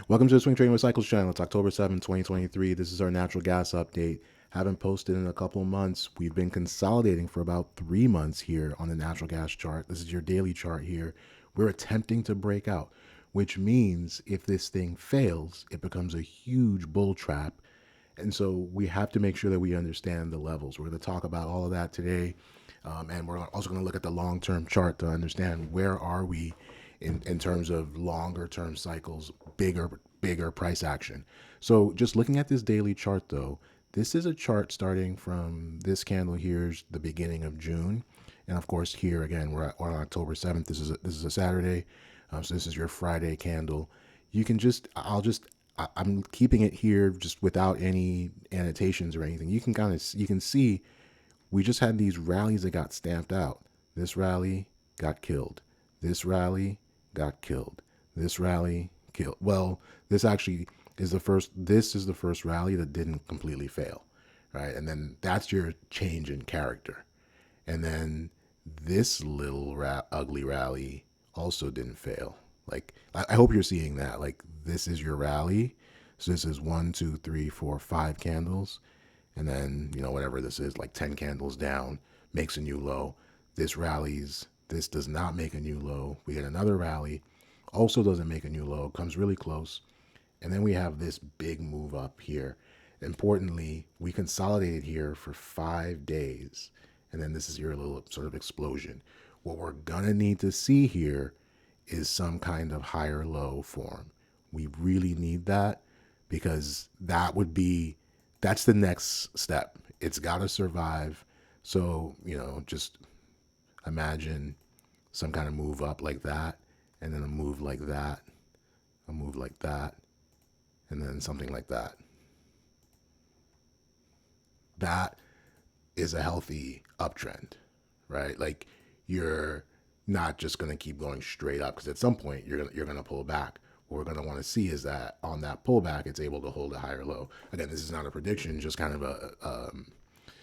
Welcome to the Swing Trading with Cycles channel. It's October 7th, 2023. This is our natural gas update. Haven't posted in a couple of months. We've been consolidating for about 3 months here on the natural gas chart. This is your daily chart here. We're attempting to break out, which means if this thing fails, it becomes a huge bull trap. And so we have to make sure that we understand the levels. We're going to talk about all of that today. And we're also going to look at the long-term chart to understand where are we in terms of longer term cycles, bigger price action. So just looking at this daily chart though, this is a chart starting from this candle here's the beginning of June. And of course here again, we're on October 7th. This is a Saturday. So this is your Friday candle. You can just, I'm keeping it here just without any annotations or anything. You can see we just had these rallies that got stamped out. This rally got killed. This rally got killed. This rally killed. Well, this actually is the first. This is the first rally that didn't completely fail, right? And then that's your change in character. And then this little ugly rally also didn't fail. Like I hope you're seeing that. Like this is your rally. So this is 1, 2, 3, 4, 5 candles, and then whatever this is, like 10 candles down, makes a new low. This does not make a new low. We get another rally, also doesn't make a new low, comes really close, and then we have this big move up here. Importantly, we consolidated here for 5 days, and then this is your little sort of explosion. What we're gonna need to see here is some kind of higher low form. We really need that because that's the next step. It's got to survive. So, just imagine some kind of move up like that, and then a move like that, a move like that, and then something like that. That is a healthy uptrend, right? Like you're not just going to keep going straight up because at some point you're going to pull back. What we're going to want to see is that on that pullback, it's able to hold a higher low. Again, this is not a prediction, just kind of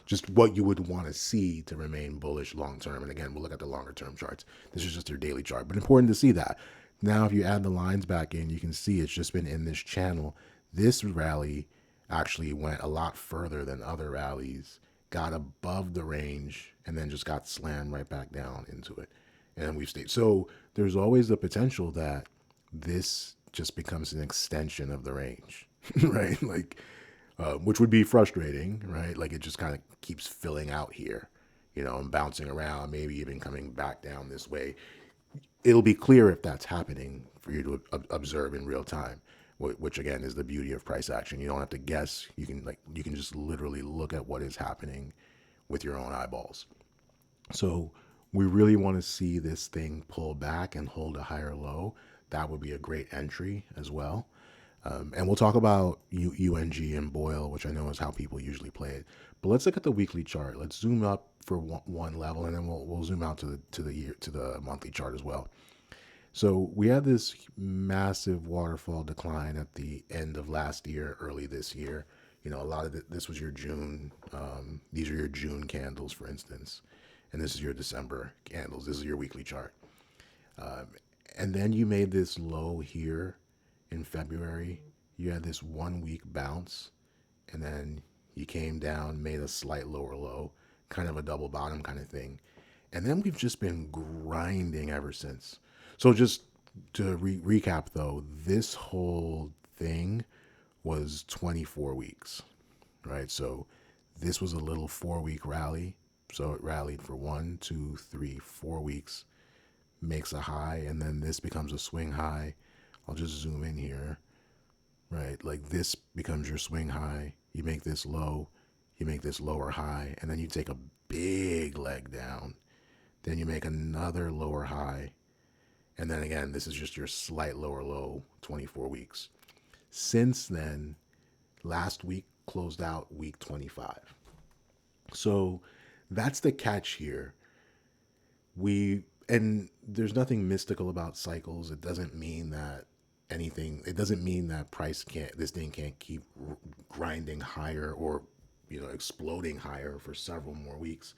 just what you would want to see to remain bullish long term. And again, we'll look at the longer term charts. This is just your daily chart, but important to see that. Now, if you add the lines back in, you can see it's just been in this channel. This rally actually went a lot further than other rallies, got above the range, and then just got slammed right back down into it. And we've stayed. So there's always the potential that this just becomes an extension of the range, right? Like, which would be frustrating, right? Like it just kind of keeps filling out here, and bouncing around, maybe even coming back down this way. It'll be clear if that's happening for you to observe in real time, which again is the beauty of price action. You don't have to guess. You can just literally look at what is happening with your own eyeballs. So we really want to see this thing pull back and hold a higher low. That would be a great entry as well. And we'll talk about UNG and Boyle, which I know is how people usually play it. But let's look at the weekly chart. Let's zoom up for one level, and then we'll zoom out to the monthly chart as well. So we had this massive waterfall decline at the end of last year, early this year. A lot of this was your June. These are your June candles, for instance, and this is your December candles. This is your weekly chart. And then you made this low here in February. You had this 1 week bounce, and then you came down, made a slight lower low, kind of a double bottom kind of thing. And then we've just been grinding ever since. So just to recap though, this whole thing was 24 weeks, right? So this was a little 4 week rally. So it rallied for 1, 2, 3, 4 weeks, makes a high, and then this becomes a swing high. I'll just zoom in here, right? Like this becomes your swing high. You make this low, you make this lower high, and then you take a big leg down. Then you make another lower high. And then again, this is just your slight lower low, 24 weeks. Since then, last week closed out week 25. So that's the catch here. And there's nothing mystical about cycles. It doesn't mean that this thing can't keep grinding higher or, exploding higher for several more weeks.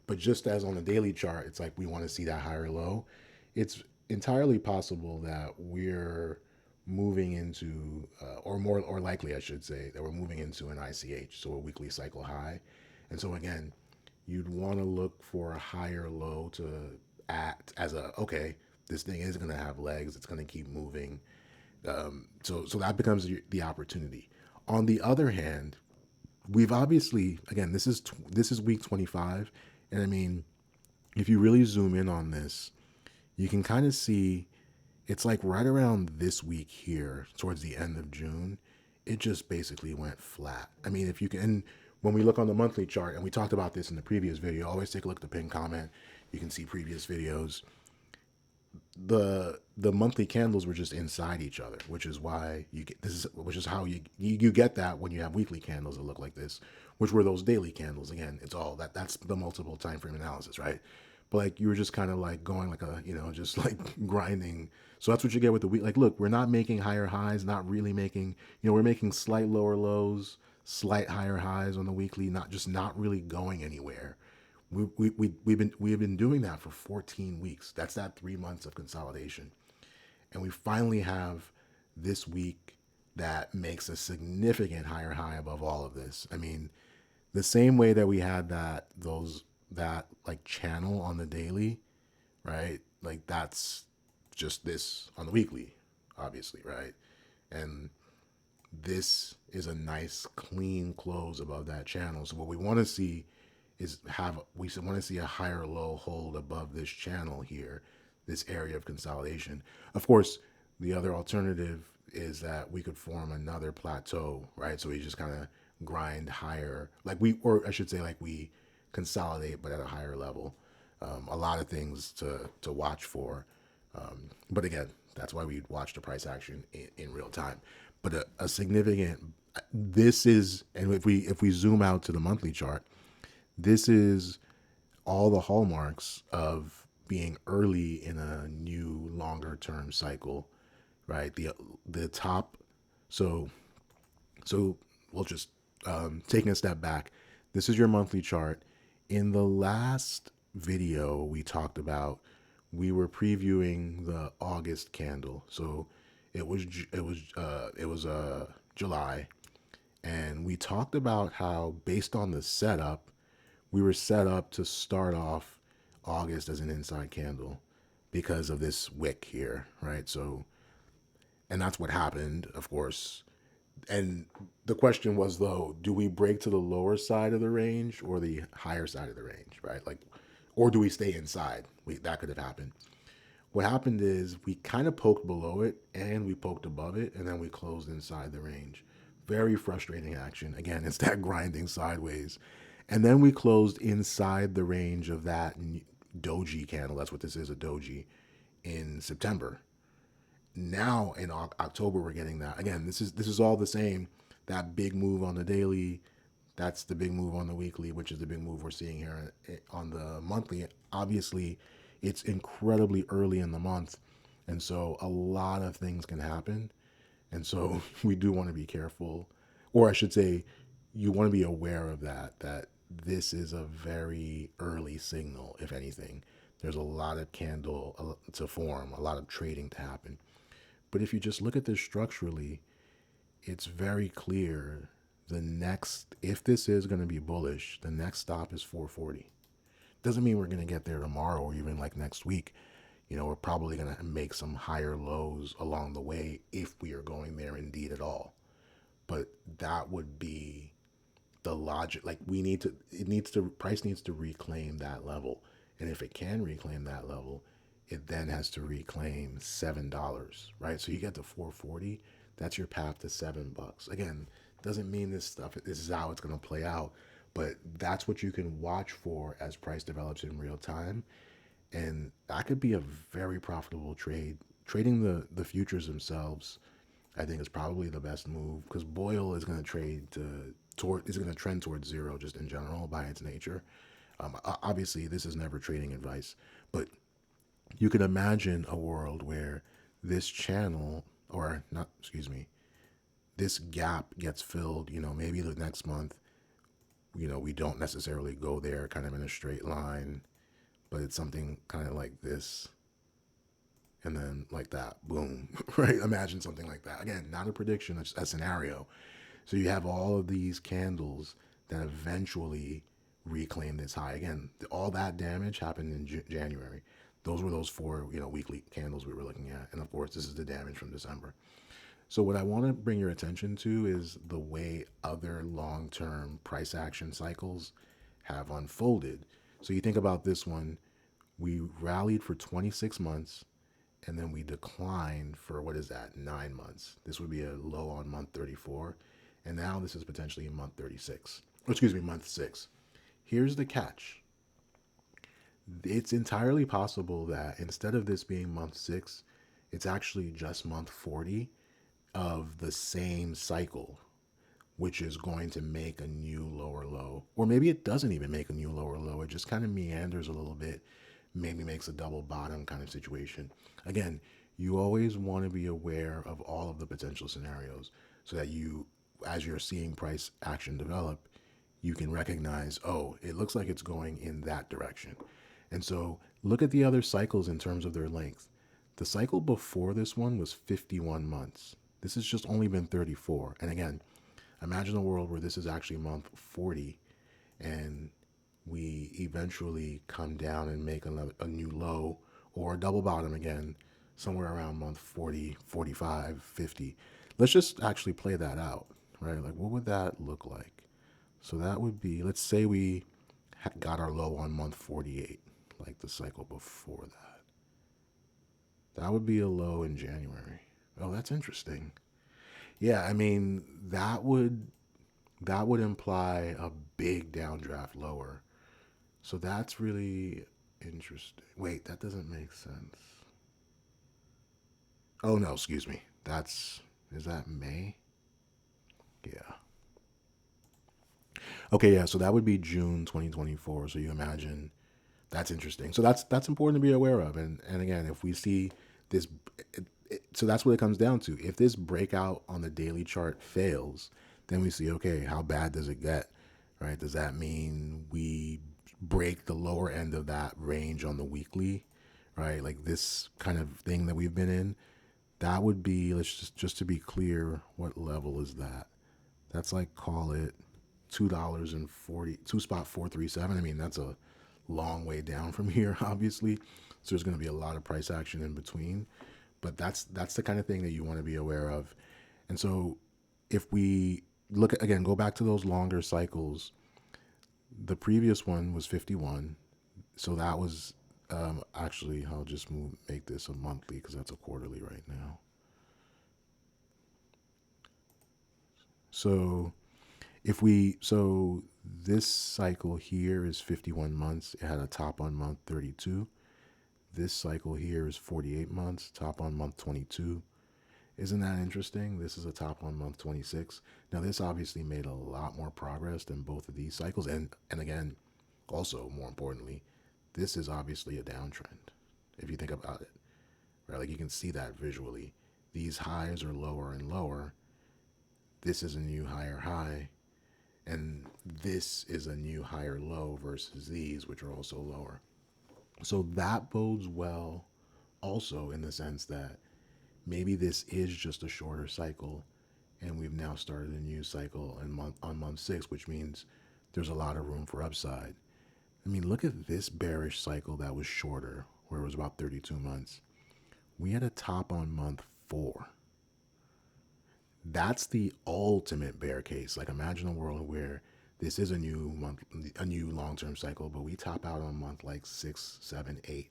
But just as on the daily chart, it's like we want to see that higher low. It's entirely possible that we're moving into, or likely, I should say, that we're moving into an ICH, so a weekly cycle high. And so again, you'd want to look for a higher low to act as a, okay, this thing is going to have legs, it's going to keep moving. So that becomes the opportunity. On the other hand, we've obviously, again, this is week 25, and I mean, if you really zoom in on this, you can kind of see it's like right around this week here, towards the end of June, it just basically went flat. I mean, if you can, and when we look on the monthly chart, and we talked about this in the previous video, always take a look at the pinned comment. You can see previous videos. The monthly candles were just inside each other, which is why you get this is which is how you get that when you have weekly candles that look like this, which were those daily candles. Again, it's all that's the multiple time frame analysis, right? But like you were just kind of like going like a just like grinding. So that's what you get with the week. Like, look, we're not making higher highs, not really making we're making slight lower lows, slight higher highs on the weekly, not really going anywhere. We've been doing that for 14 weeks. That's that 3 months of consolidation, and we finally have this week that makes a significant higher high above all of this. I mean, the same way that we had that like channel on the daily, right? Like that's just this on the weekly, obviously, right? And this is a nice clean close above that channel. So what we want to see is we want to see a higher low hold above this channel here, this area of consolidation. Of course, the other alternative is that we could form another plateau, right? So we just kind of grind higher, or I should say, like we consolidate, but at a higher level. A lot of things to watch for, but again, that's why we watch the price action in real time. But a significant, this is, and if we zoom out to the monthly chart, this is all the hallmarks of being early in a new longer term cycle, right? The top, so so we'll just taking a step back. This is your monthly chart. In the last video, we talked about we were previewing the August candle. So it was July, and we talked about how based on the setup, we were set up to start off August as an inside candle because of this wick here, right? So, and that's what happened, of course. And the question was, though, do we break to the lower side of the range or the higher side of the range, right? Like, or do we stay inside? That could have happened. What happened is we kind of poked below it and we poked above it, and then we closed inside the range. Very frustrating action. Again, it's that grinding sideways. And then we closed inside the range of that doji candle. That's what this is, a doji, in September. Now in October, we're getting that. Again, this is all the same. That big move on the daily, that's the big move on the weekly, which is the big move we're seeing here on the monthly. Obviously, it's incredibly early in the month, and so a lot of things can happen. And so we do want to be careful, or I should say, you want to be aware of that this is a very early signal, if anything. There's a lot of candle to form, a lot of trading to happen. But if you just look at this structurally, it's very clear if this is going to be bullish, the next stop is 440. Doesn't mean we're going to get there tomorrow or even like next week. We're probably going to make some higher lows along the way if we are going there indeed at all. But that would be the logic. Like price needs to reclaim that level. And if it can reclaim that level, it then has to reclaim $7, right? So you get to 440, that's your path to $7. Again, doesn't mean this is how it's going to play out, but that's what you can watch for as price develops in real time. And that could be a very profitable trade. Trading the futures themselves, I think, is probably the best move because oil is going to trend towards zero just in general by its nature. Obviously, this is never trading advice, but you could imagine a world where this channel, or not, excuse me, this gap gets filled, maybe the next month, we don't necessarily go there kind of in a straight line, but it's something kind of like this. and then like that, boom, right? Imagine something like that. Again, not a prediction, it's a scenario. So you have all of these candles that eventually reclaim this high. Again, all that damage happened in January. Those were those four, weekly candles we were looking at, and of course, this is the damage from December. So what I want to bring your attention to is the way other long-term price action cycles have unfolded. So you think about this one, we rallied for 26 months and then we declined for what is that, 9 months. This would be a low on month 34. And now this is potentially in month 36. Oh, excuse me, month 6. Here's the catch. It's entirely possible that instead of this being month 6, it's actually just month 40 of the same cycle, which is going to make a new lower low. Or maybe it doesn't even make a new lower low. It just kind of meanders a little bit, maybe makes a double bottom kind of situation. Again, you always want to be aware of all of the potential scenarios so that you, as you're seeing price action develop, you can recognize, oh, it looks like it's going in that direction. And so look at the other cycles in terms of their length. The cycle before this one was 51 months. This has just only been 34. And again, imagine a world where this is actually month 40 and we eventually come down and make a new low or a double bottom again somewhere around month 40, 45, 50. Let's just actually play that out, right? Like, what would that look like? So that would be, let's say we got our low on month 48, like the cycle before that. That would be a low in January. Oh, that's interesting. Yeah, I mean, that would imply a big downdraft lower. So that's really interesting. Wait, that doesn't make sense. Oh no, excuse me. Is that May? Yeah. Okay, yeah, so that would be June 2024. So you imagine that's interesting. So that's important to be aware of. And again, if we see this so that's what it comes down to. If this breakout on the daily chart fails, then we see, okay, how bad does it get? Right? Does that mean we break the lower end of that range on the weekly? Right? Like this kind of thing that we've been in, that would be, let's just to be clear, what level is that? That's like, call it $2.40, spot 437. I mean, that's a long way down from here, obviously. So there's going to be a lot of price action in between, but that's the kind of thing that you want to be aware of. And so if we look at, again, go back to those longer cycles, the previous one was 51. So that was actually, I'll just make this a monthly because that's a quarterly right now. So so this cycle here is 51 months. It had a top on month 32. This cycle here is 48 months, top on month 22. Isn't that interesting? This is a top on month 26. Now this obviously made a lot more progress than both of these cycles. And again, also more importantly, this is obviously a downtrend if you think about it. Right? Like you can see that visually. These highs are lower and lower. This is a new higher high. And this is a new higher low versus these, which are also lower. So that bodes well also in the sense that maybe this is just a shorter cycle and we've now started a new cycle on month 6, which means there's a lot of room for upside. I mean, look at this bearish cycle that was shorter, where it was about 32 months. We had a top on month 4. That's the ultimate bear case. Like imagine a world where this is a new long-term cycle, but we top out on month like 6, 7, 8,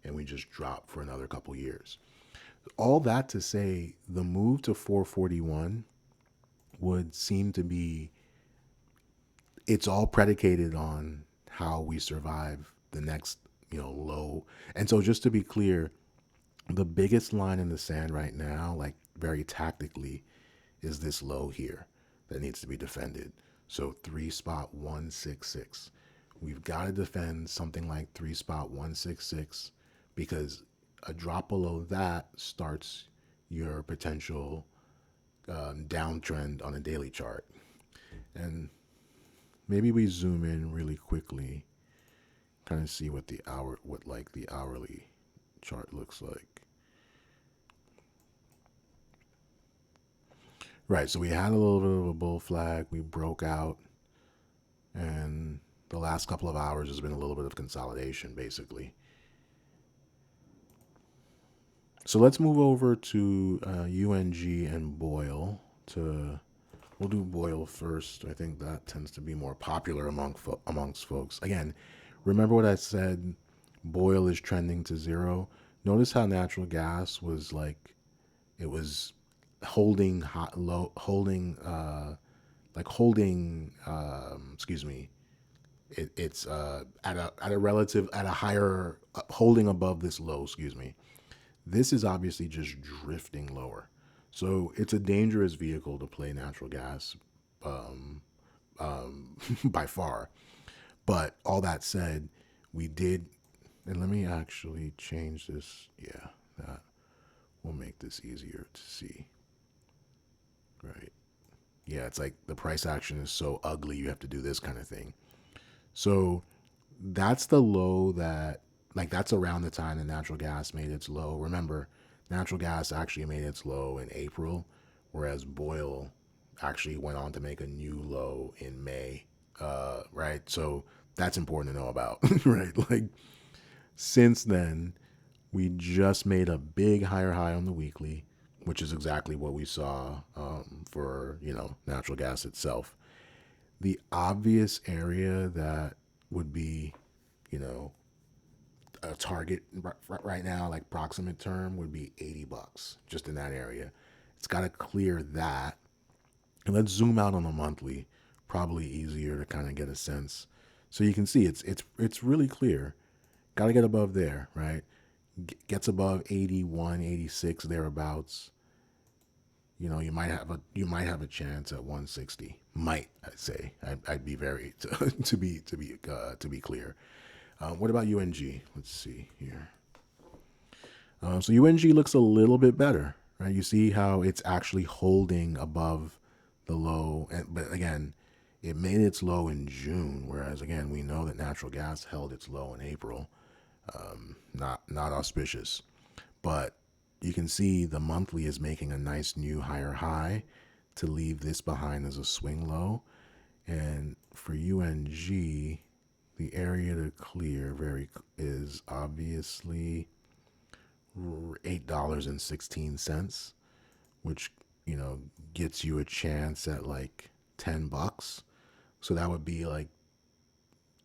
and we just drop for another couple years. All that to say, the move to 441 would seem to be, it's all predicated on how we survive the next, low. And so just to be clear, the biggest line in the sand right now, like very tactically, is this low here that needs to be defended. So 3 spot 166. We've got to defend something like 3 spot 166 because a drop below that starts your potential downtrend on a daily chart. And maybe we zoom in really quickly, kind of see what the hourly chart looks like. Right. So we had a little bit of a bull flag. We broke out, and the last couple of hours has been a little bit of consolidation, basically. So let's move over to UNG and Boyle. We'll do Boyle first. I think that tends to be more popular amongst folks. Again, remember what I said. Boyle is trending to zero. Notice how natural gas was like it was holding hot, low, holding holding. Excuse me. It's at a relative at a higher holding above this low. Excuse me. This is obviously just drifting lower. So it's a dangerous vehicle to play natural gas by far. But all that said, we did, and let me actually change this. Yeah, that will make this easier to see. Right. Yeah, it's like the price action is so ugly, you have to do this kind of thing. So that's the low that, like, that's around the time that natural gas made its low. Remember, natural gas actually made its low in April, whereas Boyle actually went on to make a new low in May. Right? So that's important to know about, right? Like, since then, we just made a big higher high on the weekly, which is exactly what we saw for, natural gas itself. The obvious area that would be, you know, a target right now, like proximate term, would be $80, just in that area. It's got to clear that. And let's zoom out on a monthly, probably easier to kind of get a sense. So you can see it's really clear. Got to get above there, right? Gets above 81, 86 thereabouts. You might have a chance at 160. Might, I'd say. I'd be very to be clear. What about UNG? Let's see here. So UNG looks a little bit better, right? You see how it's actually holding above the low, but again, it made its low in June, whereas again we know that natural gas held its low in April. Not auspicious, but you can see the monthly is making a nice new higher high to leave this behind as a swing low, and for UNG, the area to clear is obviously $8.16, which gets you a chance at like $10. So that would be like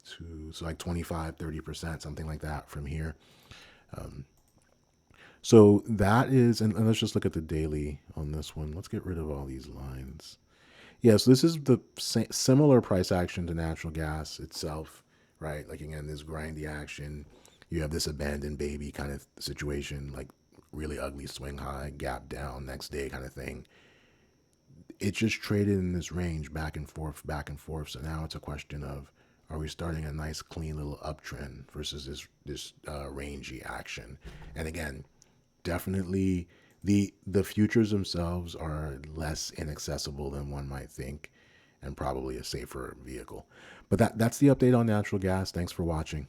so like 25-30%, something like that from here. So that is, and let's just look at the daily on this one. Let's get rid of all these lines. Yeah, so this is the similar price action to natural gas itself, right? Like again, this grindy action. You have this abandoned baby kind of situation, like really ugly swing high, gap down, next day kind of thing. It just traded in this range back and forth, back and forth. So now it's a question of, are we starting a nice clean little uptrend versus this rangy action? And again, definitely the futures themselves are less inaccessible than one might think, and probably a safer vehicle. But that's the update on natural gas. Thanks for watching.